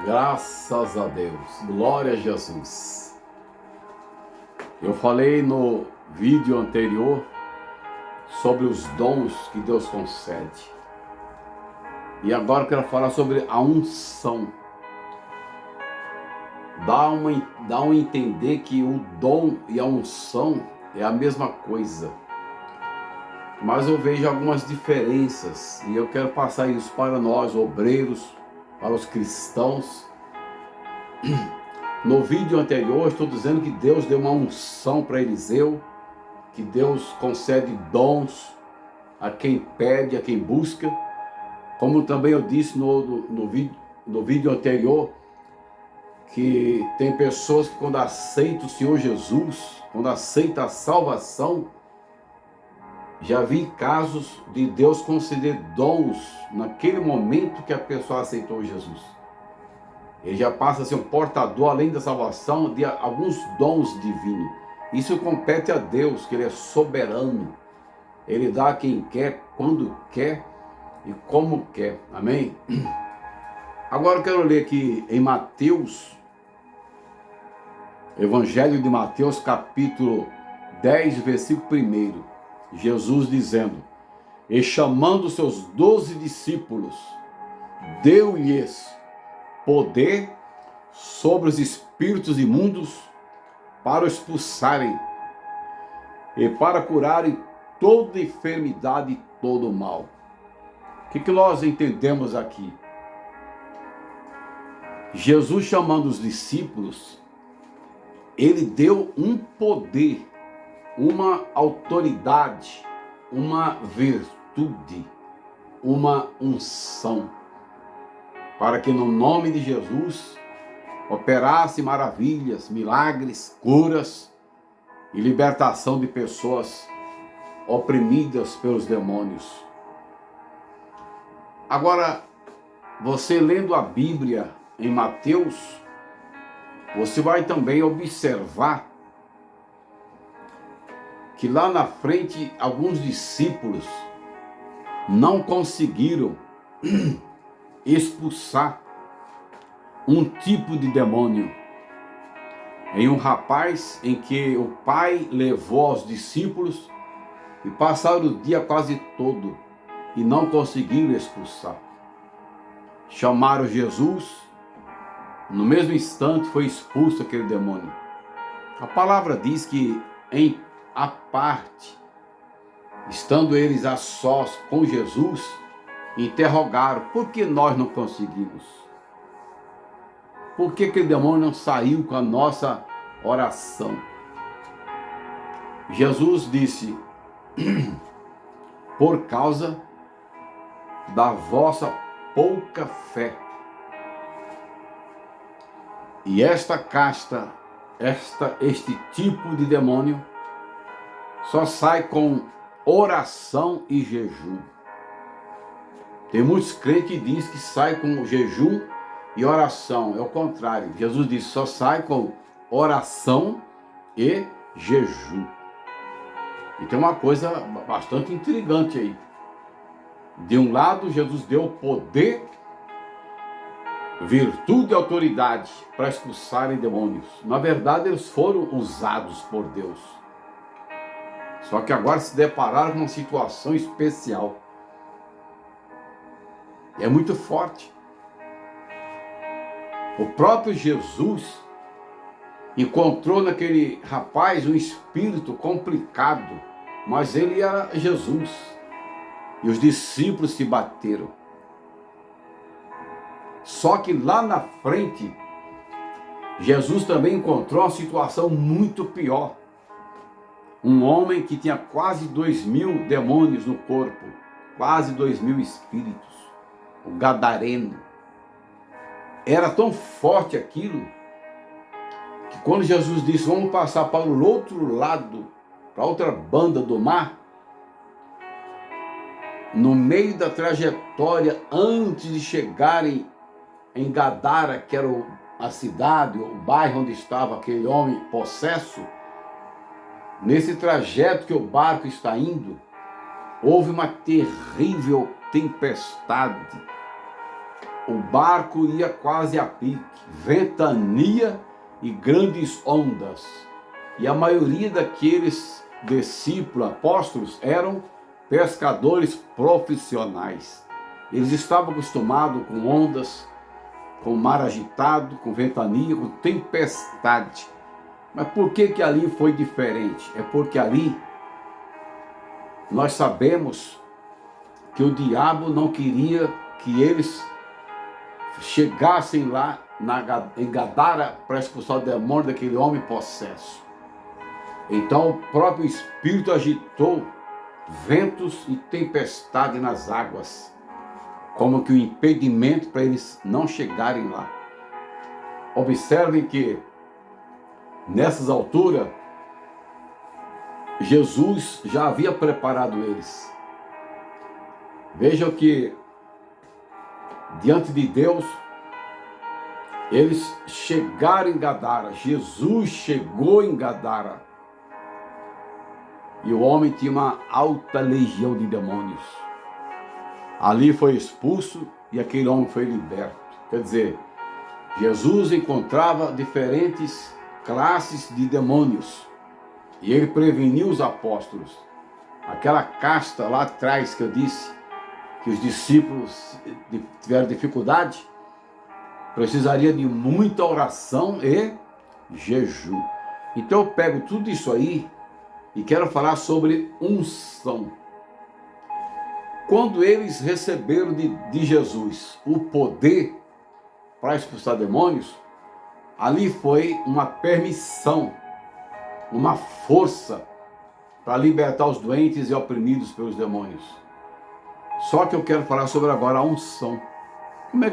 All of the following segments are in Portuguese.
Graças a Deus, glória a Jesus. Eu falei no vídeo anterior sobre os dons que Deus concede. E agora eu quero falar sobre a unção. Dá um entender que o dom e a unção é a mesma coisa. Mas eu vejo algumas diferenças e eu quero passar isso para nós, obreiros, para os cristãos. No vídeo anterior, estou dizendo que Deus deu uma unção para Eliseu, que Deus concede dons a quem pede, a quem busca. Como também eu disse no vídeo anterior, que tem pessoas que quando aceitam o Senhor Jesus, quando aceitam a salvação, já vi casos de Deus conceder dons naquele momento que a pessoa aceitou Jesus. Ele já passa a ser um portador, além da salvação, de alguns dons divinos. Isso compete a Deus, que Ele é soberano. Ele dá a quem quer, quando quer e como quer. Amém? Agora eu quero ler aqui em Mateus, Evangelho de Mateus, capítulo 10, versículo 1. Jesus dizendo: E chamando seus 12 discípulos, deu-lhes poder sobre os espíritos imundos para os expulsarem e para curarem toda enfermidade e todo o mal. O que nós entendemos aqui? Jesus, chamando os discípulos, ele deu um poder, uma autoridade, uma virtude, uma unção, para que no nome de Jesus operasse maravilhas, milagres, curas e libertação de pessoas oprimidas pelos demônios. Agora, você lendo a Bíblia em Mateus, você vai também observar que lá na frente alguns discípulos não conseguiram expulsar um tipo de demônio em um rapaz em que o pai levou aos discípulos e passaram o dia quase todo e não conseguiram expulsar. Chamaram Jesus, no mesmo instante foi expulso aquele demônio. A palavra diz que em a parte, estando eles a sós com Jesus, interrogaram: por que nós não conseguimos? Por que aquele demônio não saiu com a nossa oração? Jesus disse: por causa da vossa pouca fé. E esta casta, este tipo de demônio só sai com oração e jejum. Tem muitos crentes que dizem que sai com jejum e oração. É o contrário. Jesus disse: só sai com oração e jejum. E tem uma coisa bastante intrigante aí. De um lado, Jesus deu poder, virtude e autoridade para expulsarem demônios. Na verdade, eles foram usados por Deus. Só que agora se depararam com uma situação especial. É muito forte. O próprio Jesus encontrou naquele rapaz um espírito complicado, mas ele era Jesus. E os discípulos se bateram. Só que lá na frente, Jesus também encontrou uma situação muito pior. Um homem que tinha quase 2.000 demônios no corpo, quase 2.000 espíritos, o gadareno. Era tão forte aquilo, que quando Jesus disse: vamos passar para o outro lado, para a outra banda do mar, no meio da trajetória, antes de chegarem em Gadara, que era a cidade, o bairro onde estava aquele homem possesso, nesse trajeto que o barco está indo, houve uma terrível tempestade. o barco ia quase a pique, ventania e grandes ondas. E a maioria daqueles discípulos, apóstolos, eram pescadores profissionais. Eles estavam acostumados com ondas, com mar agitado, com ventania, com tempestade. Mas por que ali foi diferente? É porque ali nós sabemos que o diabo não queria que eles chegassem lá em Gadara para expulsar o demônio daquele homem possesso. Então o próprio Espírito agitou ventos e tempestade nas águas, como que o impedimento para eles não chegarem lá. Observem que nessas alturas Jesus já havia preparado eles. Vejam que diante de Deus eles chegaram em Gadara. Jesus chegou em Gadara. E o homem tinha uma alta legião de demônios. Ali foi expulso e aquele homem foi liberto. Quer dizer, Jesus encontrava diferentes classes de demônios. E ele preveniu os apóstolos. Aquela casta lá atrás que eu disse, que os discípulos tiveram dificuldade, precisaria de muita oração e jejum. Então eu pego tudo isso aí e quero falar sobre unção. Quando eles receberam de Jesus o poder para expulsar demônios, ali foi uma permissão, uma força para libertar os doentes e oprimidos pelos demônios. Só que eu quero falar sobre agora a unção.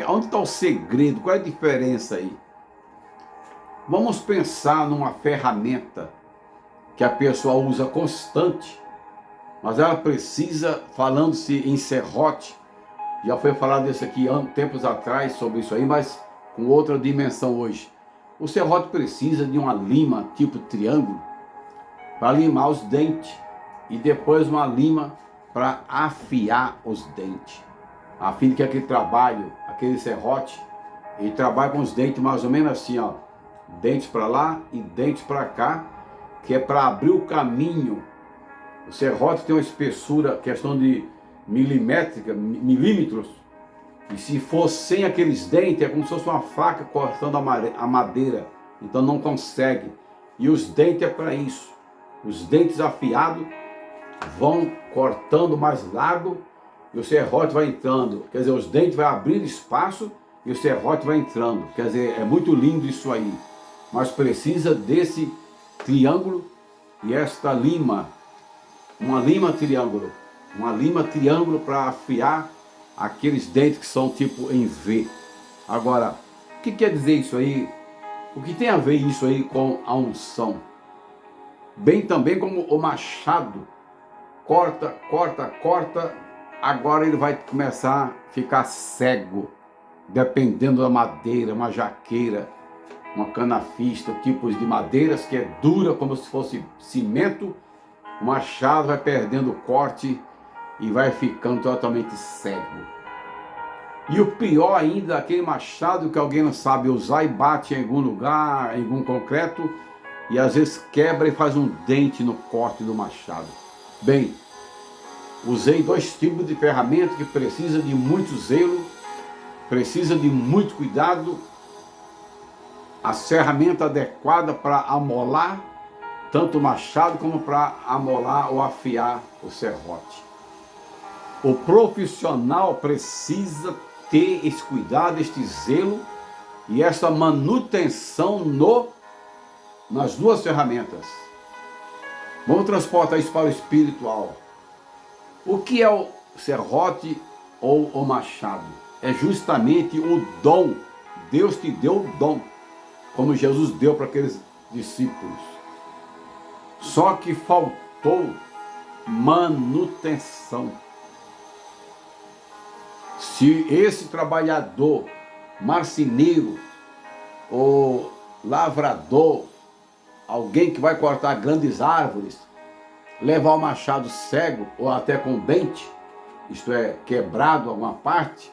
Onde está o segredo? Qual é a diferença aí? Vamos pensar numa ferramenta que a pessoa usa constante, mas ela precisa, falando-se em serrote, já foi falado isso aqui tempos atrás sobre isso aí, mas com outra dimensão hoje. O serrote precisa de uma lima tipo triângulo para limar os dentes e depois uma lima para afiar os dentes, a fim de que aquele serrote, ele trabalha com os dentes mais ou menos assim, ó, dentes para lá e dentes para cá, que é para abrir o caminho. O serrote tem uma espessura, questão de milímetros, e se for sem aqueles dentes, é como se fosse uma faca cortando a madeira, então não consegue. E os dentes é para isso. Os dentes afiados vão cortando mais largo e o serrote vai entrando. Quer dizer, os dentes vão abrindo espaço e o serrote vai entrando. Quer dizer, é muito lindo isso aí. Mas precisa desse triângulo e esta lima. Uma lima triângulo para afiar aqueles dentes que são tipo em V. Agora, o que quer dizer isso aí? O que tem a ver isso aí com a unção? Bem também como o machado corta, agora ele vai começar a ficar cego, dependendo da madeira, uma jaqueira, uma canafista, tipos de madeiras que é dura como se fosse cimento. O machado vai perdendo o corte e vai ficando totalmente cego. E o pior ainda, aquele machado que alguém não sabe usar e bate em algum lugar, em algum concreto, e às vezes quebra e faz um dente no corte do machado. Bem, usei dois tipos de ferramenta que precisa de muito zelo, precisa de muito cuidado. A ferramenta adequada para amolar tanto o machado como para amolar ou afiar o serrote. O profissional precisa ter esse cuidado, este zelo e essa manutenção nas duas ferramentas. Vamos transportar isso para o espiritual. O que é o serrote ou o machado? É justamente o dom. Deus te deu o dom, como Jesus deu para aqueles discípulos. Só que faltou manutenção. Se esse trabalhador, marceneiro ou lavrador, alguém que vai cortar grandes árvores, levar o machado cego ou até com dente, isto é, quebrado alguma parte,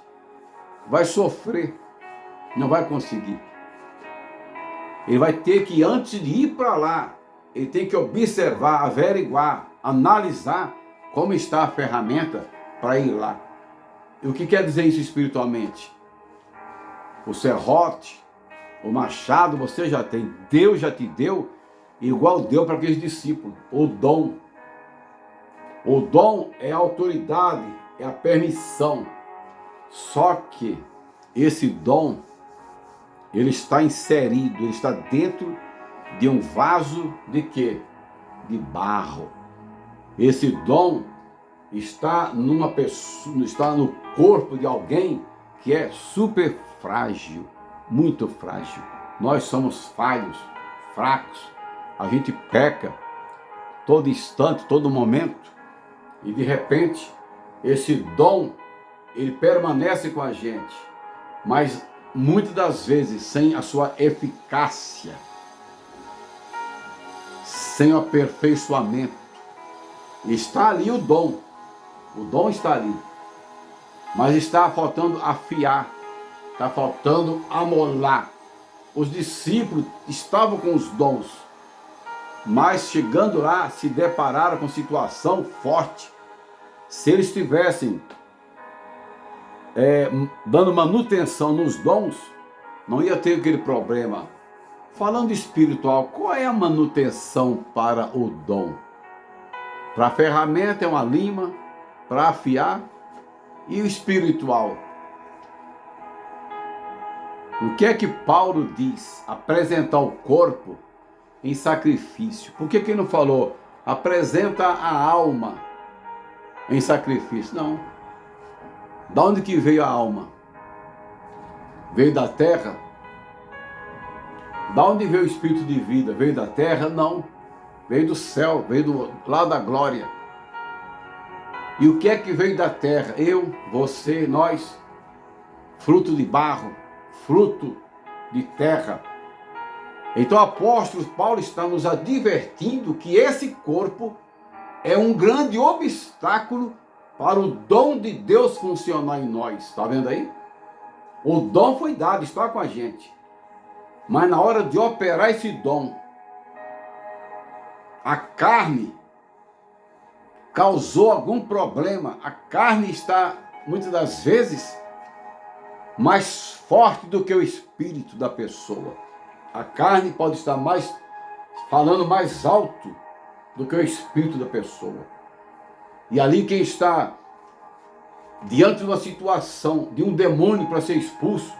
vai sofrer, não vai conseguir. Ele vai ter que, antes de ir para lá, ele tem que observar, averiguar, analisar como está a ferramenta para ir lá. E o que quer dizer isso espiritualmente? O serrote, o machado você já tem, Deus já te deu, igual deu para aqueles discípulos, o dom. O dom é a autoridade, é a permissão. Só que esse dom, ele está inserido, ele está dentro de um vaso de quê? De barro. Esse dom está numa pessoa, está no corpo de alguém que é super frágil, muito frágil. Nós somos falhos, fracos, a gente peca todo instante, todo momento, e de repente esse dom ele permanece com a gente, mas muitas das vezes sem a sua eficácia, sem o aperfeiçoamento. Está ali o dom está ali, mas está faltando afiar, está faltando amolar. Os discípulos estavam com os dons, mas chegando lá se depararam com situação forte. Se eles estivessem dando manutenção nos dons, não ia ter aquele problema. Falando espiritual, qual é a manutenção para o dom? Para a ferramenta é uma lima, para afiar, e o espiritual? O que é que Paulo diz? Apresentar o corpo em sacrifício. Por que não falou apresenta a alma em sacrifício? Não. Da onde que veio a alma? Veio da terra? Da onde veio o espírito de vida? Veio da terra? Não. Veio do céu, veio lá da glória. E o que é que veio da terra? Eu, você, nós, fruto de barro, fruto de terra. Então o apóstolo Paulo está nos advertindo que esse corpo é um grande obstáculo para o dom de Deus funcionar em nós. Está vendo aí? O dom foi dado, está com a gente. Mas na hora de operar esse dom, a carne causou algum problema. A carne está, muitas das vezes, mais forte do que o espírito da pessoa. A carne pode estar falando mais alto do que o espírito da pessoa. E ali quem está diante de uma situação, de um demônio para ser expulso,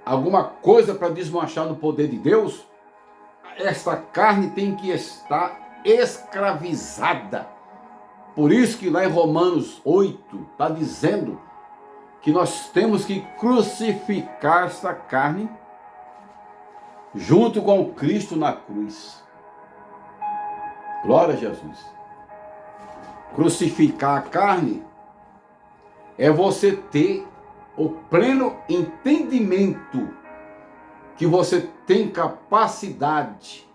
alguma coisa para desmanchar no poder de Deus, essa carne tem que estar escravizada. Por isso que lá em Romanos 8 está dizendo que nós temos que crucificar essa carne junto com Cristo na cruz. Glória a Jesus. Crucificar a carne é você ter o pleno entendimento que você tem capacidade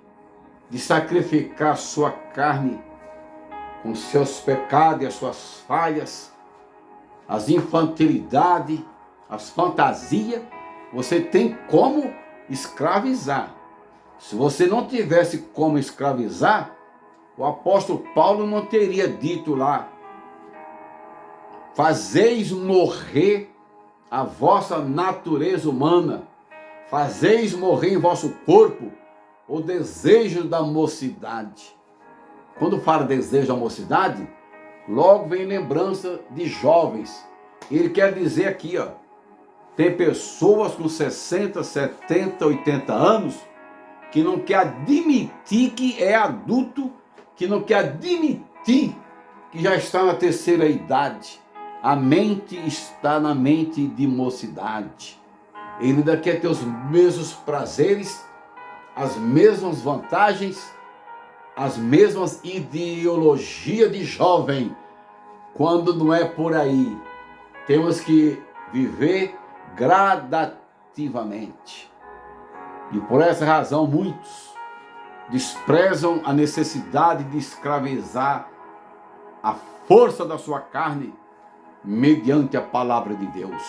de sacrificar a sua carne com seus pecados e as suas falhas, as infantilidades, as fantasias. Você tem como escravizar. Se você não tivesse como escravizar, o apóstolo Paulo não teria dito lá: fazeis morrer a vossa natureza humana, fazeis morrer em vosso corpo o desejo da mocidade. Quando fala desejo da mocidade, logo vem lembrança de jovens. Ele quer dizer aqui, tem pessoas com 60, 70, 80 anos que não quer admitir que é adulto, que não quer admitir que já está na terceira idade. A mente está na mente de mocidade. Ele ainda quer ter os mesmos prazeres, as mesmas vantagens, as mesmas ideologias de jovem, quando não é por aí. Temos que viver gradativamente. E por essa razão muitos desprezam a necessidade de escravizar a força da sua carne mediante a palavra de Deus.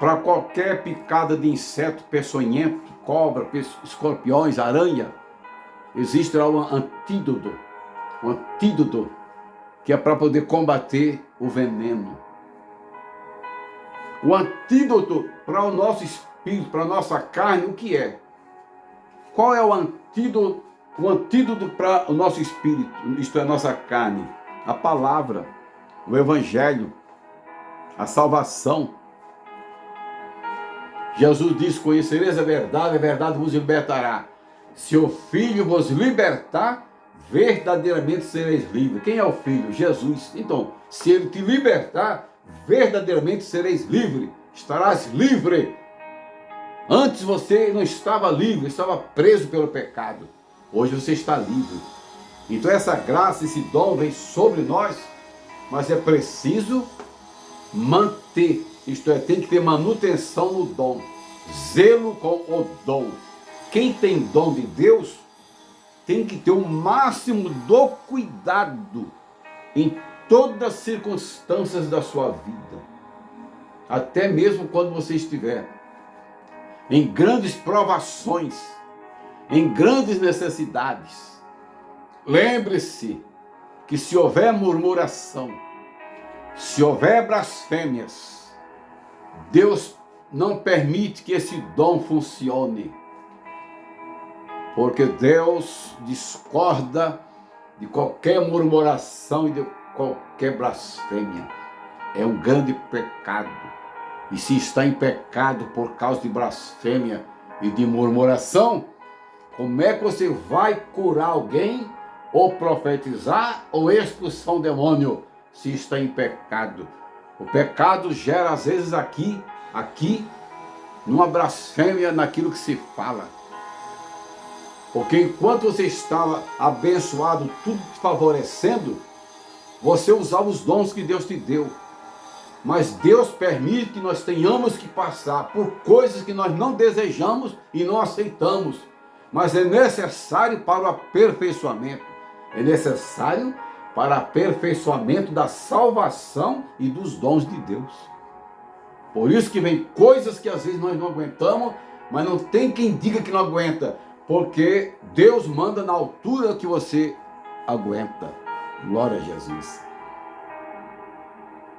para qualquer picada de inseto peçonhento, cobra, escorpiões, aranha. Existe lá um antídoto que é para poder combater o veneno. O antídoto para o nosso espírito, para a nossa carne, o que é? Qual é o antídoto? O antídoto para o nosso espírito, isto é, a nossa carne? A palavra, o evangelho, a salvação. Jesus disse: conhecereis a verdade vos libertará. Se o Filho vos libertar, verdadeiramente sereis livres. Quem é o Filho? Jesus. Então, se Ele te libertar, verdadeiramente sereis livre. Estarás livre. Antes você não estava livre, estava preso pelo pecado. Hoje você está livre. Então essa graça, esse dom vem sobre nós, mas é preciso manter. Isto é, tem que ter manutenção no dom. Zelo com o dom. Quem tem dom de Deus tem que ter o máximo do cuidado em todas as circunstâncias da sua vida. Até mesmo quando você estiver em grandes provações, em grandes necessidades. Lembre-se que se houver murmuração, se houver blasfêmias, Deus não permite que esse dom funcione. Porque Deus discorda de qualquer murmuração e de qualquer blasfêmia. É um grande pecado. E se está em pecado por causa de blasfêmia e de murmuração, como é que você vai curar alguém, ou profetizar, ou expulsar um demônio, se está em pecado? O pecado gera, às vezes, aqui, numa blasfêmia naquilo que se fala. Porque enquanto você estava abençoado, tudo te favorecendo, você usava os dons que Deus te deu. Mas Deus permite que nós tenhamos que passar por coisas que nós não desejamos e não aceitamos. Mas é necessário para o aperfeiçoamento. É necessário para o aperfeiçoamento da salvação e dos dons de Deus. Por isso que vem coisas que às vezes nós não aguentamos, mas não tem quem diga que não aguenta. Porque Deus manda na altura que você aguenta. Glória a Jesus.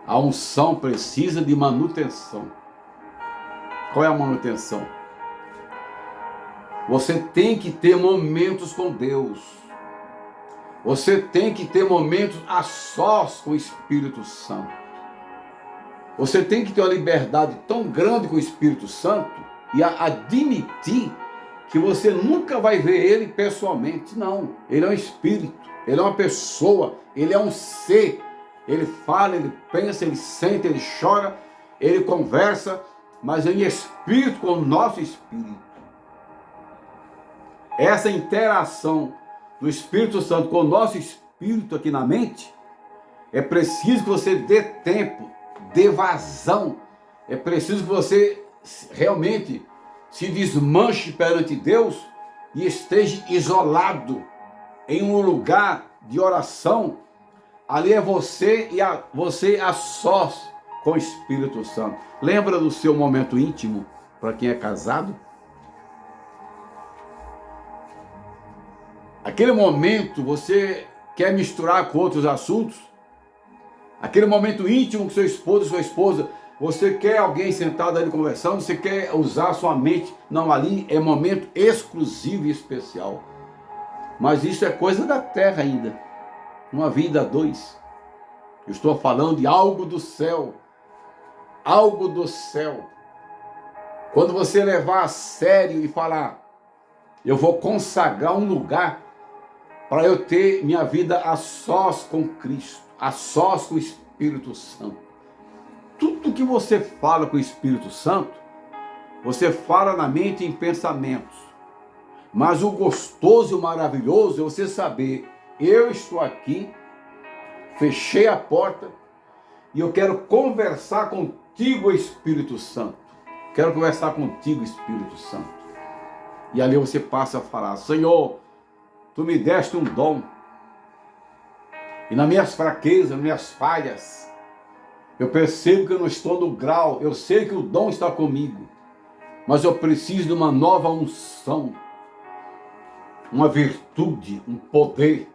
A unção precisa de manutenção. Qual é a manutenção? Você tem que ter momentos com Deus. Você tem que ter momentos a sós com o Espírito Santo. Você tem que ter uma liberdade tão grande com o Espírito Santo e admitir que você nunca vai ver ele pessoalmente. Não, ele é um espírito, ele é uma pessoa, ele é um ser. Ele fala, ele pensa, ele sente, ele chora, ele conversa, mas em espírito com o nosso espírito. Essa interação do Espírito Santo com o nosso espírito aqui na mente, é preciso que você dê tempo, dê vazão. É preciso que você realmente se desmanche perante Deus e esteja isolado em um lugar de oração. Ali é você a sós com o Espírito Santo. Lembra do seu momento íntimo para quem é casado? Aquele momento você quer misturar com outros assuntos? Aquele momento íntimo com seu esposo, sua esposa, você quer alguém sentado ali conversando, você quer usar a sua mente? Não, ali é momento exclusivo e especial. Mas isso é coisa da terra ainda. Uma vida a dois. Eu estou falando de algo do céu. Algo do céu. Quando você levar a sério e falar, eu vou consagrar um lugar para eu ter minha vida a sós com Cristo, a sós com o Espírito Santo. Tudo que você fala com o Espírito Santo, você fala na mente e em pensamentos. Mas o gostoso e o maravilhoso é você saber, eu estou aqui, fechei a porta e eu quero conversar contigo, Espírito Santo. Quero conversar contigo, Espírito Santo. E ali você passa a falar, Senhor, tu me deste um dom. E nas minhas fraquezas, nas minhas falhas, Eu percebo que eu não estou no grau, eu sei que o dom está comigo, mas eu preciso de uma nova unção, uma virtude, um poder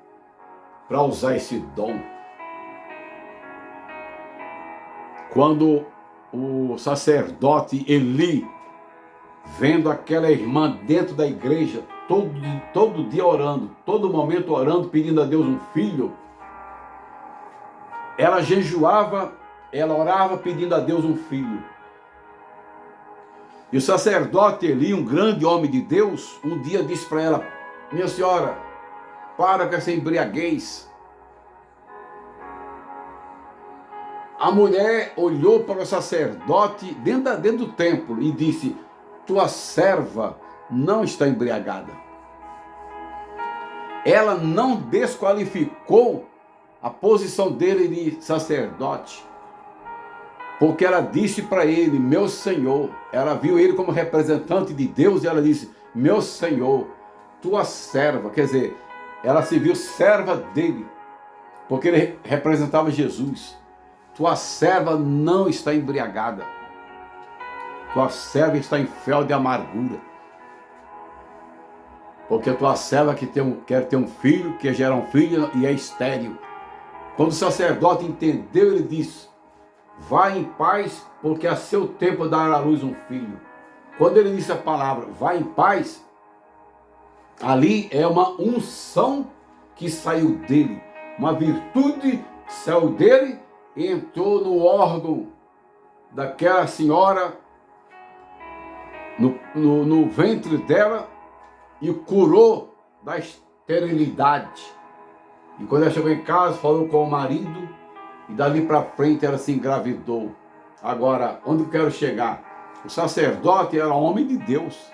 para usar esse dom. Quando o sacerdote Eli, vendo aquela irmã dentro da igreja, todo dia orando, todo momento orando, pedindo a Deus um filho, ela jejuava, ela orava pedindo a Deus um filho. E o sacerdote Eli, um grande homem de Deus, um dia disse para ela: minha senhora, para com essa embriaguez. A mulher olhou para o sacerdote dentro do templo e disse: tua serva não está embriagada. Ela não desqualificou a posição dele de sacerdote, porque ela disse para ele, meu Senhor. Ela viu ele como representante de Deus e ela disse, meu Senhor, tua serva. Quer dizer, ela se viu serva dele, porque ele representava Jesus. Tua serva não está embriagada. Tua serva está em fel de amargura. Porque tua serva quer ter um filho, quer gerar um filho e é estéril. Quando o sacerdote entendeu, ele disse, vai em paz, porque a seu tempo dará à luz um filho. Quando ele disse a palavra, vai em paz, ali é uma unção que saiu dele. Uma virtude saiu dele e entrou no órgão daquela senhora, no ventre dela, e curou da esterilidade. E quando ela chegou em casa, falou com o marido, e dali para frente ela se engravidou. Agora, onde eu quero chegar? O sacerdote era homem de Deus.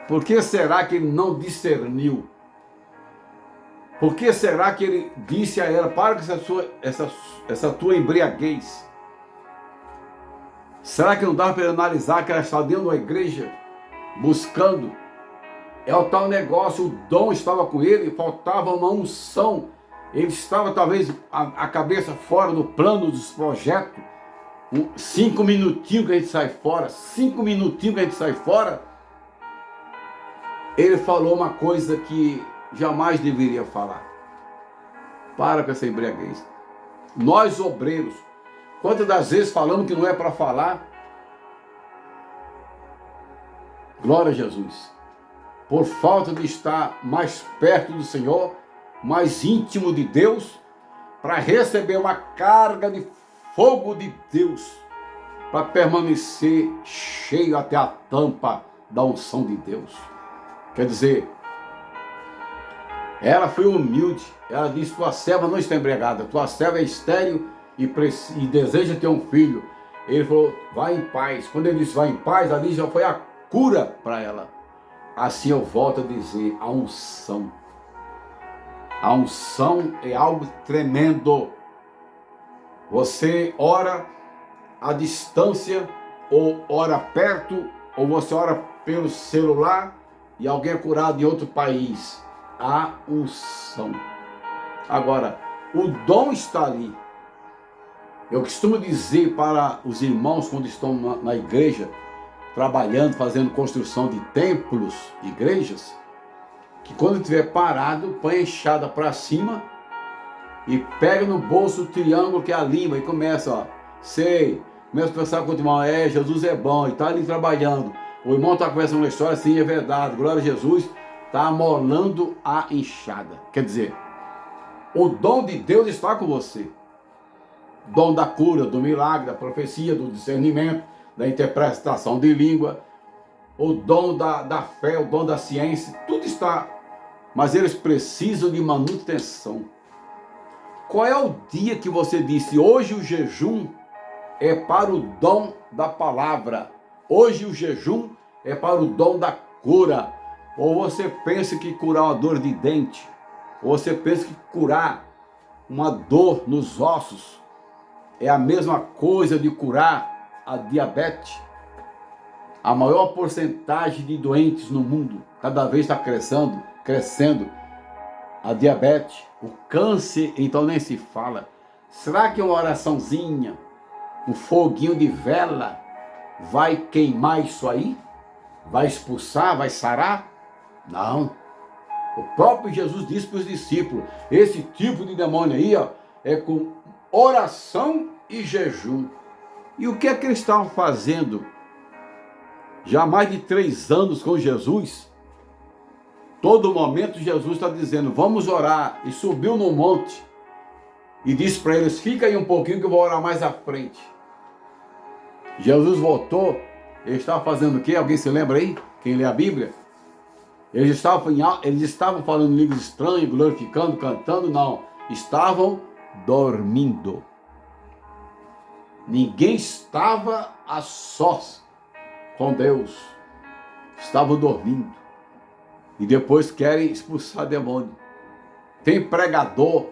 Por que será que ele não discerniu? Por que será que ele disse a ela, para com essa tua embriaguez? Será que não dava para ele analisar que ela estava dentro da igreja, buscando? É o tal negócio, o dom estava com ele, faltava uma unção. Ele estava talvez a cabeça fora do plano dos projetos. 5 minutinhos que a gente sai fora, 5 minutinhos que a gente sai fora. Ele falou uma coisa que jamais deveria falar. Para com essa embriaguez. Nós obreiros, quantas das vezes falamos que não é para falar? Glória a Jesus. Por falta de estar mais perto do Senhor, mais íntimo de Deus, para receber uma carga de fogo de Deus, para permanecer cheio até a tampa da unção de Deus. Quer dizer, ela foi humilde, ela disse, tua serva não está embriagada, tua serva é estéril e deseja ter um filho. Ele falou, vai em paz. Quando ele disse, vai em paz, ali já foi a cura para ela. Assim eu volto a dizer, a unção. A unção é algo tremendo. Você ora à distância, ou ora perto, ou você ora pelo celular e alguém é curado em outro país. A unção. Agora, o dom está ali. Eu costumo dizer para os irmãos quando estão na igreja, trabalhando, fazendo construção de templos, igrejas, que quando estiver parado, põe a enxada para cima e pega no bolso o triângulo que é a lima e começa, começa a pensar com o irmão, Jesus é bom, e está ali trabalhando. O irmão está conversando uma história, sim, é verdade, glória a Jesus, está amolando a enxada. Quer dizer, o dom de Deus está com você. Dom da cura, do milagre, da profecia, do discernimento, da interpretação de língua, o dom da fé, o dom da ciência, tudo está, mas eles precisam de manutenção. Qual é o dia que você disse, hoje o jejum é para o dom da palavra, hoje o jejum é para o dom da cura? Ou você pensa que curar uma dor de dente, ou você pensa que curar uma dor nos ossos é a mesma coisa de curar a diabetes? A maior porcentagem de doentes no mundo, cada vez está crescendo, a diabetes, o câncer, então nem se fala. Será que uma oraçãozinha, um foguinho de vela, vai queimar isso aí? Vai expulsar, vai sarar? Não. O próprio Jesus disse para os discípulos, esse tipo de demônio aí, ó, é com oração e jejum. E o que é que eles estavam fazendo já há mais de 3 anos com Jesus? Todo momento Jesus está dizendo, vamos orar. E subiu no monte e disse para eles, fica aí um pouquinho que eu vou orar mais à frente. Jesus voltou, ele estava fazendo o quê? Alguém se lembra aí? Quem lê a Bíblia? Eles estavam falando línguas estranhas, glorificando, cantando? Não, estavam dormindo. Ninguém estava a sós com Deus, estavam dormindo. E depois querem expulsar demônio. Tem pregador,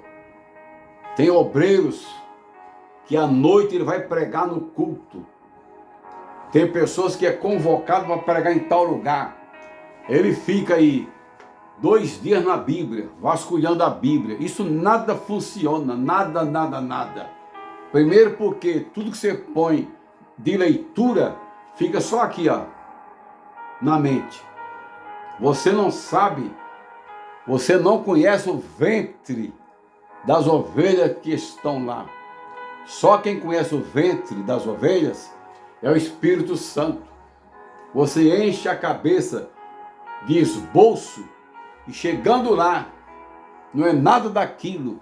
tem obreiros, que à noite ele vai pregar no culto. Tem pessoas que é convocado para pregar em tal lugar. Ele fica aí 2 dias na Bíblia, vasculhando a Bíblia. Isso nada funciona, nada. Primeiro porque tudo que você põe de leitura, fica só aqui, ó, na mente. Você não sabe, você não conhece o ventre das ovelhas que estão lá. Só quem conhece o ventre das ovelhas é o Espírito Santo. Você enche a cabeça de esboço e chegando lá, não é nada daquilo.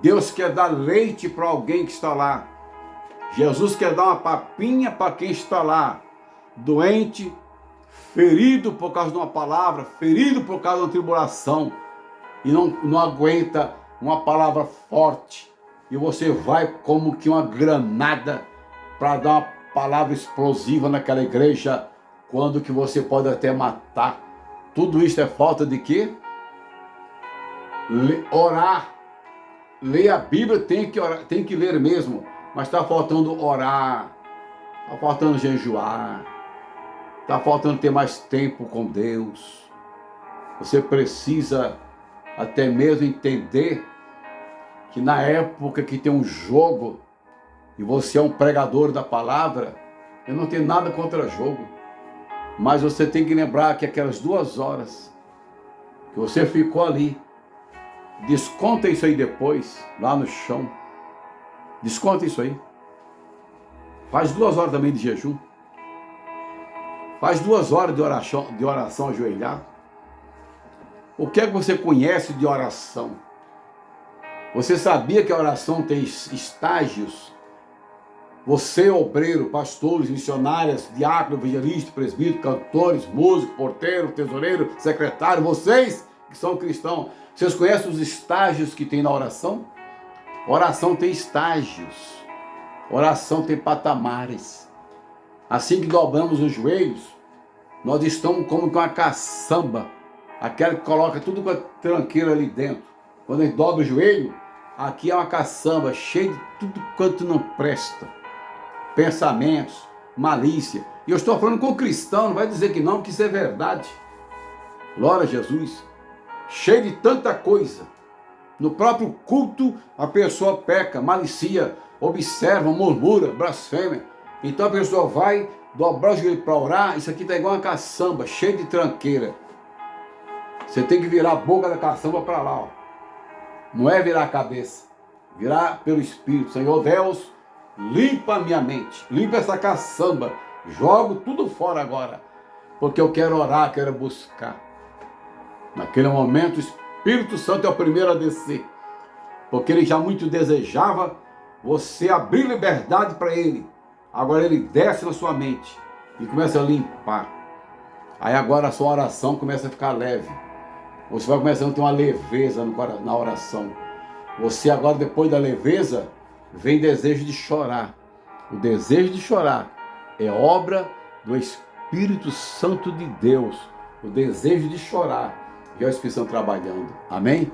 Deus quer dar leite para alguém que está lá. Jesus quer dar uma papinha para quem está lá, doente, ferido por causa de uma palavra, ferido por causa de uma tribulação, e não aguenta uma palavra forte, e você vai como que uma granada para dar uma palavra explosiva naquela igreja, quando que você pode até matar. Tudo isso é falta de quê? Orar. Ler a Bíblia tem que orar, tem que ler mesmo, mas está faltando orar, está faltando jejuar, está faltando ter mais tempo com Deus. Você precisa até mesmo entender que na época que tem um jogo e você é um pregador da palavra, eu não tenho nada contra jogo, mas você tem que lembrar que aquelas 2 horas que você ficou ali, desconta isso aí depois, lá no chão. Desconta isso aí. Faz 2 horas também de jejum. Faz 2 horas de oração ajoelhado. O que é que você conhece de oração? Você sabia que a oração tem estágios? Você, obreiro, pastores, missionárias, diácono, evangelista, presbítero, cantores, músico, porteiro, tesoureiro, secretário, vocês que são cristãos, vocês conhecem os estágios que tem na oração? Oração tem estágios. Oração tem patamares. Assim que dobramos os joelhos, nós estamos como com uma caçamba, aquela que coloca tudo com a tranqueira ali dentro. Quando a gente dobra o joelho, aqui é uma caçamba cheia de tudo quanto não presta. Pensamentos, malícia. E eu estou falando com o cristão, não vai dizer que não, que isso é verdade. Glória a Jesus. Cheio de tanta coisa. No próprio culto, a pessoa peca, malicia, observa, murmura, blasfêmia. Então a pessoa vai dobrar o joelho para orar, isso aqui está igual uma caçamba, cheio de tranqueira. Você tem que virar a boca da caçamba para lá, ó. Não é virar a cabeça, virar pelo Espírito. Senhor Deus, limpa a minha mente, limpa essa caçamba, jogo tudo fora agora, porque eu quero orar, quero buscar. Naquele momento, o Espírito Santo é o primeiro a descer, porque ele já muito desejava você abrir liberdade para ele. Agora ele desce na sua mente e começa a limpar. Aí agora a sua oração começa a ficar leve. Você vai começando a ter uma leveza na oração. Você agora, depois da leveza, vem desejo de chorar. O desejo de chorar é obra do Espírito Santo de Deus. O desejo de chorar é o Espírito Santo trabalhando. Amém?